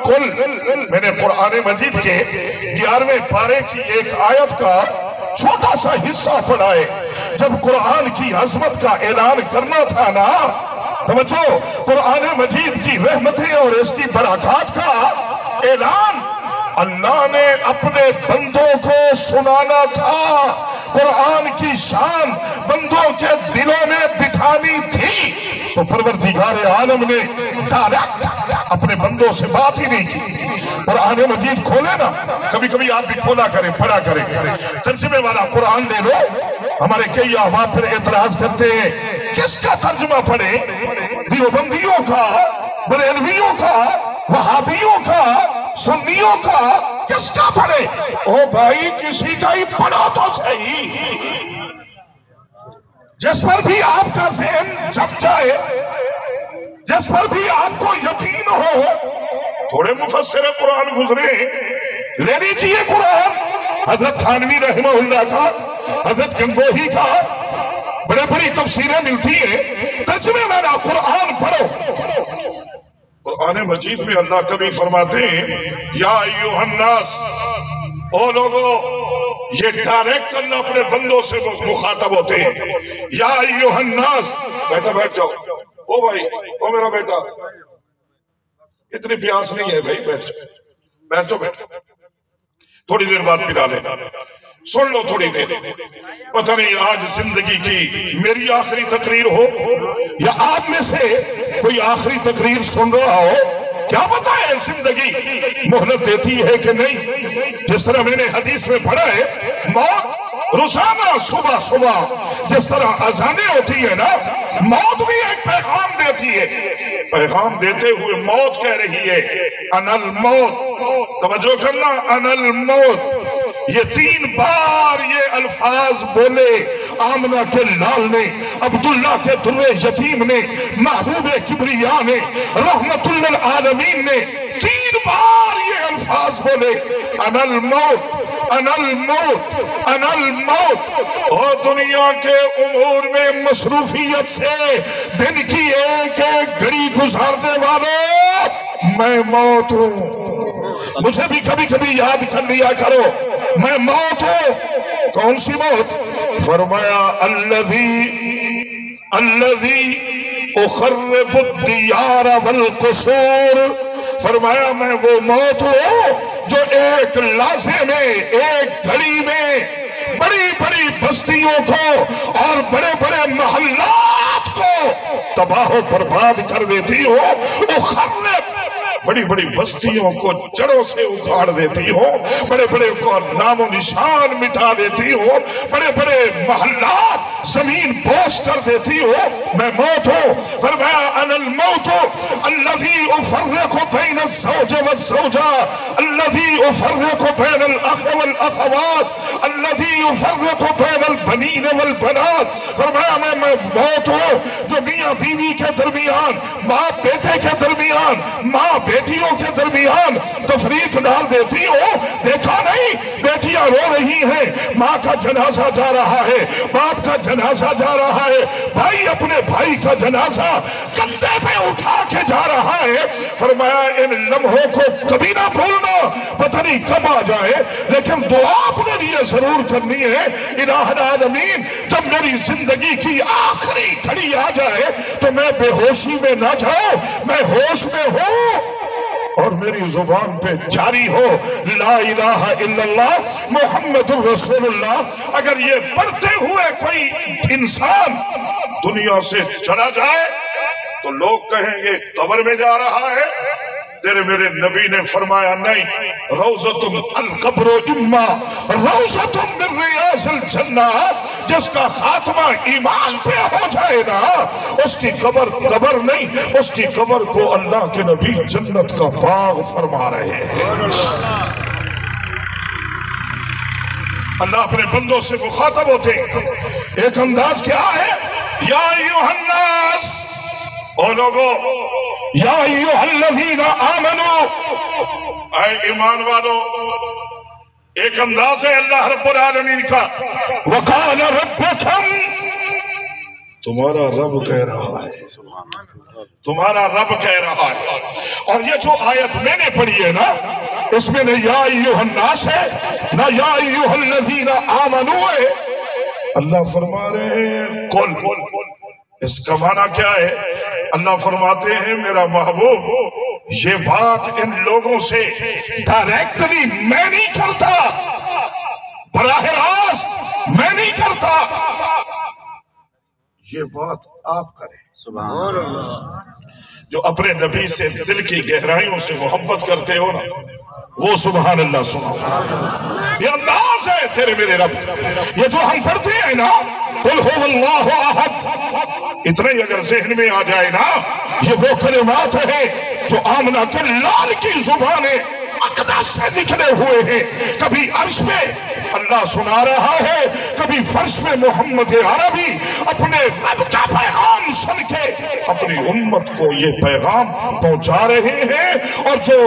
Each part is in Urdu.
میں نے قرآن مجید کے 11ویں پارے کی ایک آیت کا چھوٹا سا حصہ پڑھا ہے. جب قرآن کی عظمت کا اعلان کرنا تھا نا، توجہ، قرآن مجید کی رحمتیں اور اس کی برکات کا اعلان اللہ نے اپنے بندوں کو سنانا تھا. قرآن کی شان بندوں کے دلوں میں بٹھانی تھی، تو پروردگار عالم نے ڈائریکٹ اپنے بندوں سے بات ہی نہیں کی. قرآن مجید کھولے نا، کبھی کبھی آپ بھی کھولا کریں، پڑھا کریں، ترجمے والا قرآن لے لو. ہمارے کئی احباب پھر اعتراض کرتے ہیں کس کا ترجمہ پڑھیں؟ دیوبندیوں کا، بریلویوں کا، وہابیوں کا، سنیوں کا، کس کا پڑھے؟ او بھائی کسی کا ہی پڑھا تو صحیح، جس پر بھی آپ کا ذہن جگ جائے، جس پر بھی آپ کو یقین ہو. تھوڑے مفسر قرآن گزرے، لے لیجیے قرآن، حضرت تھانوی رحمہ اللہ کا، حضرت گنگوہی کا، بڑے بڑی تفسیریں ملتی ہیں. ترجمے والا قرآن پڑھو. قرآن مجید میں اللہ کبھی فرماتے ہیں یا ایوہ الناس، او لوگو، یہ ڈائریکٹ اللہ اپنے بندوں سے مخاطب ہوتے ہیں. یا ایوہ الناس، بیٹا بیٹھ جاؤ، او بھائی، او میرا بیٹا، اتنی پیاس نہیں ہے بھائی، بیٹھ جاؤ، بیٹھ جاؤ، بیٹھ جاؤ، تھوڑی دیر بعد پھر آلے، سن لو تھوڑی دیر. پتہ نہیں آج زندگی کی میری آخری تقریر ہو یا آپ میں سے کوئی آخری تقریر سن رہا ہو، کیا پتہ ہے زندگی مہلت دیتی ہے کہ نہیں. جس طرح میں نے حدیث میں پڑھا ہے، موت روزانہ صبح صبح جس طرح اذانیں ہوتی ہے نا، موت بھی ایک پیغام دیتی ہے. پیغام دیتے ہوئے موت کہہ رہی ہے انا الموت. توجہ کرنا، انا الموت. یہ 3 بار یہ الفاظ بولے آمنہ کے لال نے، عبداللہ کے در یتیم نے، محبوب کبریا نے، رحمت للعالمین نے 3 بار یہ الفاظ بولے انا الموت، انا الموت، انا الموت. اور دنیا کے امور میں مصروفیت سے دن کی ایک ایک گھڑی گزارنے والوں، میں موت ہوں. مجھے بھی کبھی کبھی یاد کر لیا کرو، میں موت ہوں. کون سی موت؟ فرمایا الذی اخرب الدیار والقصور. فرمایا میں وہ موت ہوں جو ایک لحظے میں، ایک گھڑی میں بڑی بڑی بستیوں کو اور بڑے بڑے محلات کو تباہ و برباد کر دیتی ہو. اخرب، بڑی بڑی بستیوں کو جڑوں سے اکھاڑ دیتی ہو، بڑے بڑے کو نام و نشان مٹا دیتی ہو، بڑے بڑے محلات زمین بوس کر دیتی ہو. میں موت ہوں. فرمایا انا الموت الذی افرق بین الزوج والزوجہ، الذی افرق بین الاخ والاخوات، الذی افرق بین البنین والبنات. فرمایا میں موت ہوں جو میاں بیوی کے درمیان، ماں بیٹے کے درمیان، ماں بیٹیوں کے درمیان تفریق ڈال دیتی ہو. دیکھا نہیں بیٹیاں رو رہی ہیں، ماں کا جنازہ جا رہا ہے، باپ کا جنازہ جا رہا ہے، بھائی اپنے بھائی کا جنازہ کندھے پہ اٹھا کے جا رہا ہے. فرمایا ان لمحوں کو کبھی نہ بھولنا، پتہ نہیں کب آ جائے، لیکن دعا اپنے لیے ضرور کرنی ہے. الہ العالمین، جب میری زندگی کی آخری گھڑی آ جائے تو میں بے ہوشی میں نہ جاؤں، میں ہوش میں ہوں اور میری زبان پہ جاری ہو لا الہ الا اللہ محمد الرسول اللہ. اگر یہ پڑھتے ہوئے کوئی انسان دنیا سے چلا جائے تو لوگ کہیں گے قبر میں جا رہا ہے. تیرے میرے نبی نے فرمایا نہیں، روضۃ القبر اما روضۃ من ریاض الجنہ. جس کا خاتمہ ایمان پہ ہو جائے نا، اس کی قبر نہیں، اس کی قبر کو اللہ کے نبی جنت کا باغ فرما رہے ہیں. اللہ اپنے بندوں سے مخاطب ہوتے ہیں. ایک انداز کیا ہے؟ یا ایھا الناس، او لوگو، یا ایھا الذین آمنو، اے ایمان والو. ایک انداز ہے اللہ رب العالمین کا، وقال ربکم، تمہارا رب کہہ رہا ہے، تمہارا رب کہہ رہا ہے. اور یہ جو آیت میں نے پڑھی ہے نا، اس میں نہ یا ایھا الناس ہے نہ یا ایھا الذین آمنوا ہے. اللہ فرما رہے ہیں قل. اس کا معنی کیا ہے؟ اللہ فرماتے ہیں میرا محبوب یہ بات ان لوگوں سے ڈائریکٹلی میں نہیں کرتا، براہ راست میں نہیں کرتا، یہ بات آپ کریں. سبحان اللہ. جو اپنے نبی سے دل کی گہرائیوں سے محبت کرتے ہو نا، وہ سبحان اللہ سبحان. یہ انداز ہے تیرے میرے رب. یہ جو ہم پڑھتے ہیں نا قل هو اللہ احد، اتنا ہی اگر ذہن میں آ جائے نا، یہ وہ کلمات ہیں جو آمنہ کے لال کی زبان اقدس سے نکلے ہوئے ہیں. کبھی عرش میں اللہ سنا رہا ہے، کبھی فرش میں محمد عربی اپنے رب کا پیغام سن کے اپنی امت کو یہ پیغام پہنچا رہے ہیں. اور جو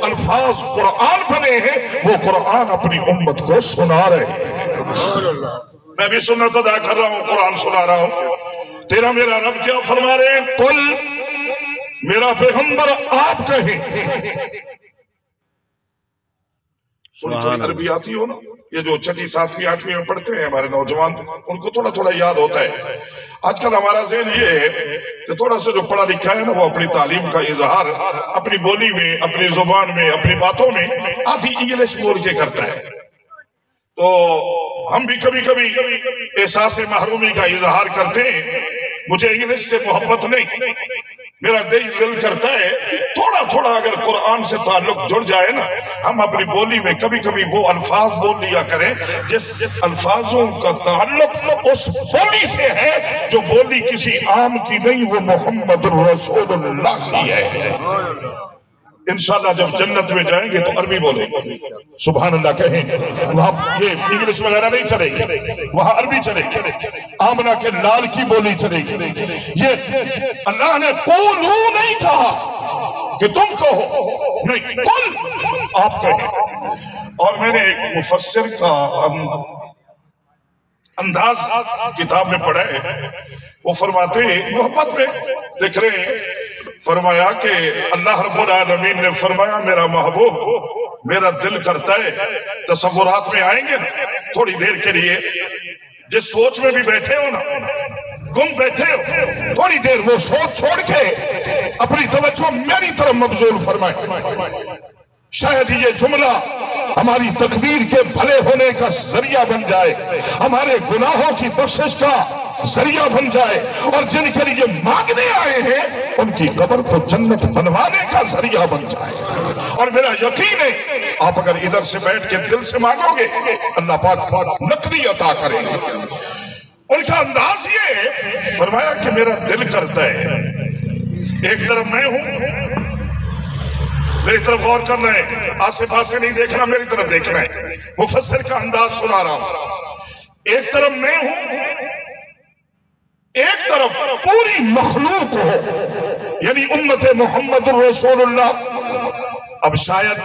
الفاظ قرآن بنے ہیں وہ قرآن اپنی امت کو سنا رہے ہیں. میں بھی سنت ادا کر رہا ہوں، قرآن سنا رہا ہوں. تیرا میرا رب کیا فرما رہے ہیں؟ قل، میرا پیغمبر آپ کہیں. تھوڑی عربی آتی ہو نا، یہ جو چھٹی ساتویں آٹھویں میں پڑھتے ہیں ہمارے نوجوان، ان کو تھوڑا تھوڑا یاد ہوتا ہے. آج کل ہمارا ذہن یہ ہے کہ تھوڑا سا جو پڑھا لکھا ہے نا وہ اپنی تعلیم کا اظہار اپنی بولی میں، اپنی زبان میں، اپنی باتوں میں آدھی انگلش بول کے کرتا ہے. تو ہم بھی کبھی کبھی احساس محرومی کا اظہار کرتے ہیں. مجھے انگلش سے محبت نہیں، میرا دل کرتا ہے تھوڑا تھوڑا اگر قرآن سے تعلق جڑ جائے نا، ہم اپنی بولی میں کبھی کبھی وہ الفاظ بول لیا کریں جس الفاظوں کا تعلق اس بولی سے ہے جو بولی کسی عام کی نہیں، وہ محمد رسول اللہ کی ہے. انشاءاللہ جب جنت میں جائیں گے تو عربی بولیں گے، سبحان اللہ کہیں. وہاں یہ انگلش وغیرہ نہیں چلے گی، وہاں عربی چلے گی، آمنہ کے لال کی بولی چلے گی. یہ اللہ نے قولو نہیں کہا کہ تم کہو، نہیں، قل آپ کہیں. اور میں نے ایک مفسر کا انداز کتاب میں پڑھا ہے، وہ فرماتے ہیں محبت میں لکھ رہے ہیں، فرمایا کہ اللہ رب العالمین نے فرمایا میرا محبوب میرا دل کرتا ہے. تصورات میں آئیں گے نا تھوڑی دیر کے لیے، جس سوچ میں بھی بیٹھے ہو نا، گم بیٹھے ہو، تھوڑی دیر وہ سوچ چھوڑ کے اپنی توجہ میری طرف مبذول فرمائے. شاید یہ جملہ ہماری تقدیر کے بھلے ہونے کا ذریعہ بن جائے، ہمارے گناہوں کی بخشش کا ذریعہ بن جائے، اور جن کے لیے مانگنے آئے ہیں ان کی قبر کو جنت بنوانے کا ذریعہ بن جائے. اور میرا یقین ہے آپ اگر ادھر سے بیٹھ کے دل سے مانگو گے اللہ پاک نقلی عطا کریں گے. ان کا انداز یہ ہے، فرمایا کہ میرا دل کرتا ہے، ایک طرف میں ہوں، میری طرف غور کرنا ہے، آسے پاسے نہیں دیکھنا، میری طرف دیکھنا ہے. مفسر کا انداز سنا رہا ہوں. ایک طرف میں ہوں، ایک طرف پوری مخلوق ہو، یعنی امت محمد رسول اللہ. اب شاید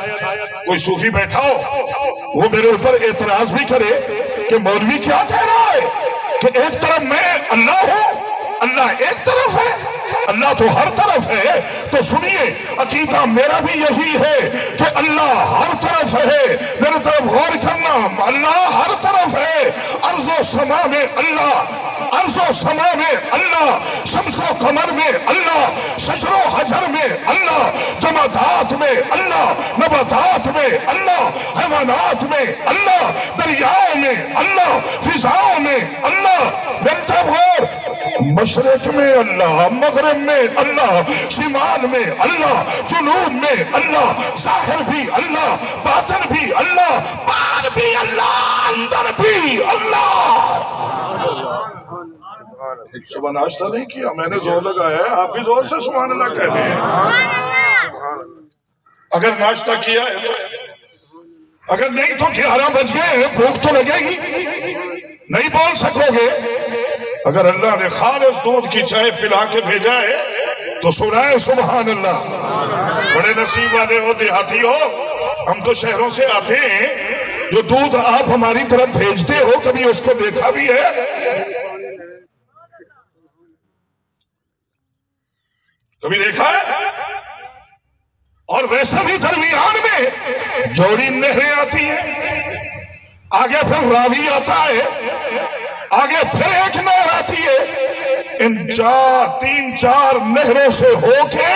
کوئی صوفی بیٹھا ہو وہ میرے اوپر اعتراض بھی کرے کہ مولوی کیا کہہ رہا ہے کہ ایک طرف میں اللہ ہوں، اللہ ایک طرف ہے، اللہ تو ہر طرف ہے. تو سنیے عقیدہ میرا بھی یہی ہے کہ اللہ ہر طرف ہے. میرے طرف غور کرنا، اللہ ہر طرف ہے. ارض و سما میں اللہ، ارض و سما میں اللہ، شمس و قمر میں اللہ، شجر و حجر میں اللہ، جمادات میں اللہ، نباتات میں اللہ، حیوانات میں اللہ، دریاؤں میں اللہ، فضاؤں میں اللہ. میرے طرف غور، مشرق میں اللہ، مغرب میں اللہ، شمال میں اللہ، جنوب میں اللہ، ظاہر بھی اللہ، باطن بھی اللہ، باہر بھی اللہ، اندر بھی اللہ. صبح ناشتہ نہیں کیا، میں نے زور لگایا ہے، آپ بھی زور سے سبحان اللہ کہہ رہے ہیں. اگر ناشتہ کیا ہے، اگر نہیں تو 11 بج گئے ہیں، بھوک تو لگے گی، نہیں بول سکو گے. اگر اللہ نے خالص دودھ کی چائے پلا کے بھیجا ہے تو سنائے سبحان اللہ. بڑے نصیب والے ہو، دیہاتی ہو. ہم تو شہروں سے آتے ہیں، جو دودھ آپ ہماری طرف بھیجتے ہو کبھی اس کو دیکھا بھی ہے؟ کبھی دیکھا ہے؟ اور ویسا بھی درمیان میں جوڑی نہریں آتی ہیں، آگے پھر راوی آتا ہے، آگے پھر ایک نہر آتی ہے، ان تین چار نہروں سے ہو کے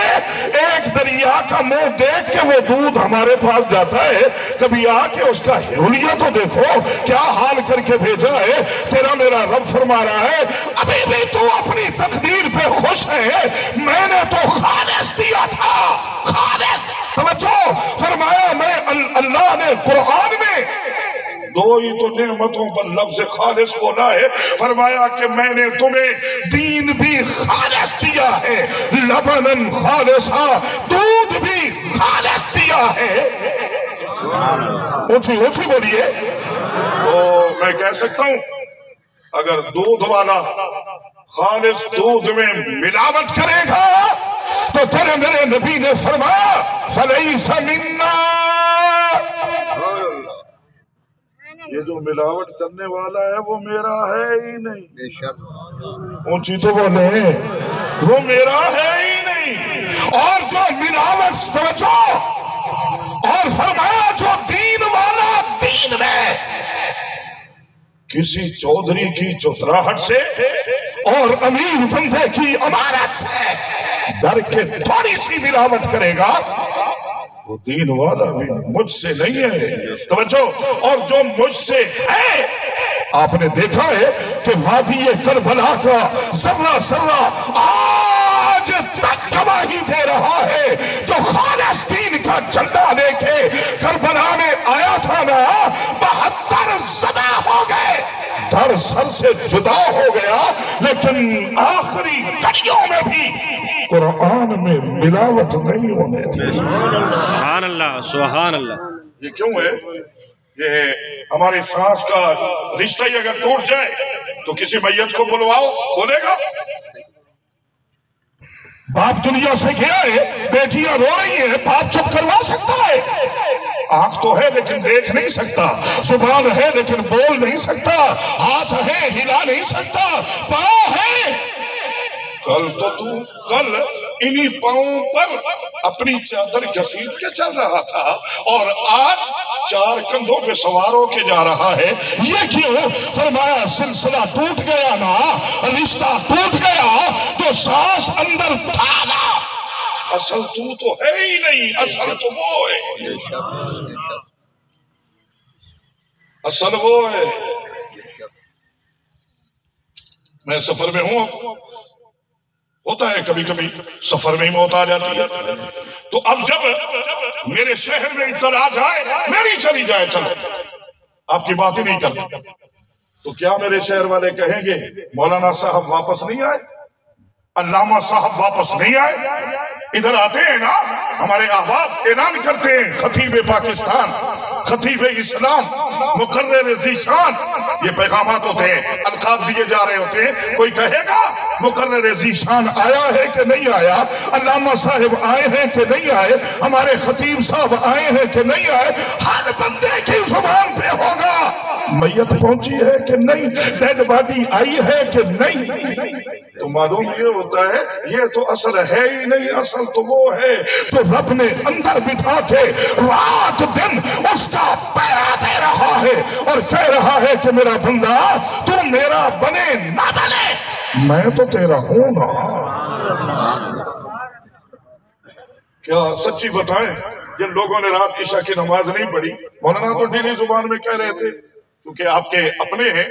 ایک دریا کا منہ دیکھ کے وہ دودھ ہمارے پاس جاتا ہے۔ کبھی آ کے اس کا حلیہ تو دیکھو کیا حال کر کے بھیجا ہے۔ تیرا میرا رب فرما رہا ہے ابھی بھی تو اپنی تقدیر پہ خوش ہے، میں نے تو خالص دیا تھا، خالص۔ توجہ فرمایا میں اللہ نے قرآن میں دو ہی تو نعمتوں پر لفظ خالص بولا ہے، فرمایا کہ میں نے تمہیں دین بھی خالص دیا ہے، لبنن خالصا، دودھ بھی خالص دیا ہے۔ اونچی اونچی بولیے۔ تو میں کہہ سکتا ہوں اگر دودھ والا خالص دودھ میں ملاوٹ کرے گا تو تیرے میرے نبی نے فرمایا فلیس منا، یہ جو ملاوٹ کرنے والا ہے وہ میرا ہے ہی نہیں۔ اونچی تو بولے، وہ میرا ہے ہی نہیں۔ اور جو ملاوٹ سمجھو، اور فرمایا جو دین والا دین میں کسی چودھری کی چتراہٹ سے اور امیر بندے کی امارت سے ڈر کے تھوڑی سی ملاوٹ کرے گا، وہ دین والا بھی مجھ سے نہیں ہے۔ توجہ، اور جو مجھ سے ہے، آپ نے دیکھا ہے کہ وادی کربلا کا ذرہ ذرہ آج تک گواہی دے رہا ہے۔ جو خالص دین کا جھنڈا لے کے کربلا میں آیا تھا نا، 72 ذبح ہو گئے، در سر سے جدا ہو گیا، لیکن آخری گھڑیوں میں بھی قرآن میں ملاوٹ نہیں ہونے دی۔ سبحان اللہ، سبحان اللہ۔ یہ کیوں ہے؟ یہ ہماری سانس کا رشتہ ہی اگر ٹوٹ جائے تو کسی میت کو بلواؤ، بولے گا؟ باپ دنیا سے گیا ہے، بیٹیاں رو رہی ہیں، باپ چپ کروا سکتا ہے؟ آنکھ تو ہے لیکن دیکھ نہیں سکتا، زبان ہے لیکن بول نہیں سکتا، ہاتھ ہے ہلا نہیں سکتا، پاؤں ہے۔ کل انہی پاؤں پر اپنی چادر گھسیٹ کے چل رہا تھا، اور آج 4 کندھوں پہ سوار ہو کے جا رہا ہے۔ یہ کیوں؟ فرمایا سلسلہ ٹوٹ گیا نا، رشتہ ٹوٹ گیا تو سانس اندر تھا نا، اصل تو ہے ہی نہیں، اصل تو وہ ہے، اصل وہ ہے۔ میں سفر میں ہوں، ہوتا ہے کبھی کبھی سفر میں ہی موت آ جاتی ہے، تو اب جب میرے شہر میں اطلاع جائے، میری چلی جائے، چلو آپ کی بات ہی نہیں کرتا، تو کیا میرے شہر والے کہیں گے مولانا صاحب واپس نہیں آئے، علامہ صاحب واپس نہیں آئے؟ ادھر آتے ہیں نا ہمارے احباب، اعلان کرتے ہیں خطیب پاکستان، خطیب اسلام، مقرر ذیشان، یہ پیغامات ہوتے ہیں، القاب دیے جا رہے ہوتے ہیں۔ کوئی کہے گا مقرر ذیشان آیا ہے کہ نہیں آیا، علامہ صاحب آئے ہیں کہ نہیں آئے، ہمارے خطیب صاحب آئے ہیں کہ نہیں آئے؟ ہر بندے کی زبان پہ ہوگا میت پہنچی ہے کہ نہیں، ڈیڈ باڈی آئی ہے کہ نہیں۔ تو معلوم یہ ہوتا ہے یہ تو اصل ہے ہی نہیں، اصل تو وہ ہے جو رب نے اندر بٹھا کے رات دن اس کا پیرا دے رہا ہے اور کہہ رہا ہے کہ میرا بندہ تو میرا بنے نہ بنے، میں تو تیرا ہوں نا۔ کیا سچی بتائیں جن لوگوں نے رات عشاء کی نماز نہیں پڑھی، مولانا تو ڈھیلی زبان میں کہہ رہے تھے کیونکہ آپ کے اپنے ہیں،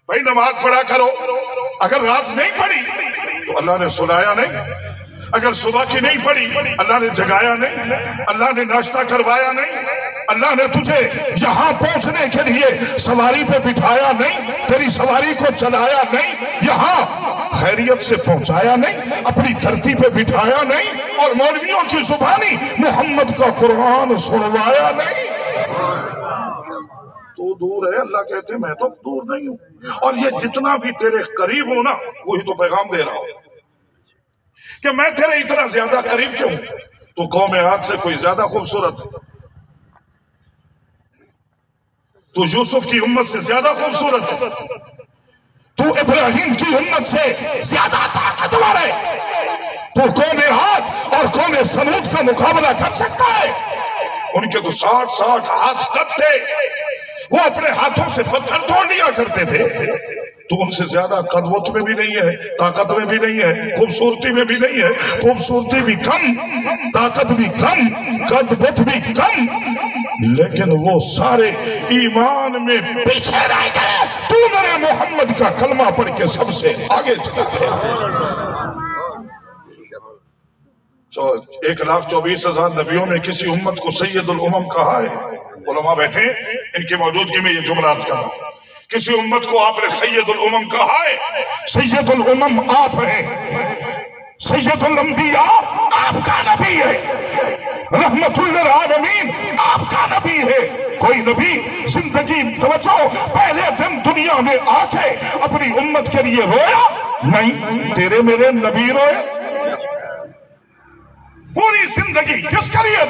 بھائی نماز پڑھا کرو، اگر رات نہیں پڑھی تو اللہ نے سلایا نہیں، اگر صبح کی نہیں پڑھی اللہ نے جگایا نہیں، اللہ نے ناشتہ کروایا نہیں، اللہ نے تجھے یہاں پہنچنے کے لیے سواری پہ بٹھایا نہیں، تیری سواری کو چلایا نہیں، یہاں خیریت سے پہنچایا نہیں، اپنی دھرتی پہ بٹھایا نہیں، اور مولویوں کی زبانی محمد کا قرآن سنوایا نہیں۔ تو دور ہے، اللہ کہتے میں تو دور نہیں ہوں، اور یہ جتنا بھی تیرے قریب ہوں نا وہی تو پیغام دے رہا ہوں کہ میں تیرے اتنا زیادہ قریب کیوں؟ تو قوم عاد سے کوئی زیادہ خوبصورت ہے، تو یوسف کی امت سے زیادہ خوبصورت ہے، تو ابراہیم کی امت سے زیادہ طاقتور ہے، تو قوم عاد اور قوم سمود کا مقابلہ کر سکتا ہے؟ ان کے تو 60 ہاتھ قد تھے، وہ اپنے ہاتھوں سے پتھر توڑ لیا کرتے تھے. تو ان سے زیادہ قدوت میں بھی نہیں ہے، طاقت میں بھی نہیں ہے، خوبصورتی میں بھی نہیں ہے. خوبصورتی بھی کم، طاقت بھی کم، قدوت بھی کم، لیکن وہ سارے ایمان میں پیچھے رہ گئے. تو میرے محمد کا کلمہ پڑھ کے سب سے آگے چلا گیا. 1,24,000 نبیوں میں کسی امت کو سید الامم کہا ہے؟ علماء بیٹھے، ان کی موجودگی میں یہ جملہ عرض کر رہا ہوں. کسی امت کو آپ نے سید الامم کہا ہے؟ سید الامم آپ ہیں. سید الانبیاء آپ کا نبی ہے. رحمت للعالمین آپ کا نبی ہے. کوئی نبی زندگی توجہ پہلے دن دنیا میں آ کے اپنی امت کے لیے رویا نہیں؟ تیرے میرے نبی روئے؟ پوری زندگی کس کے لیے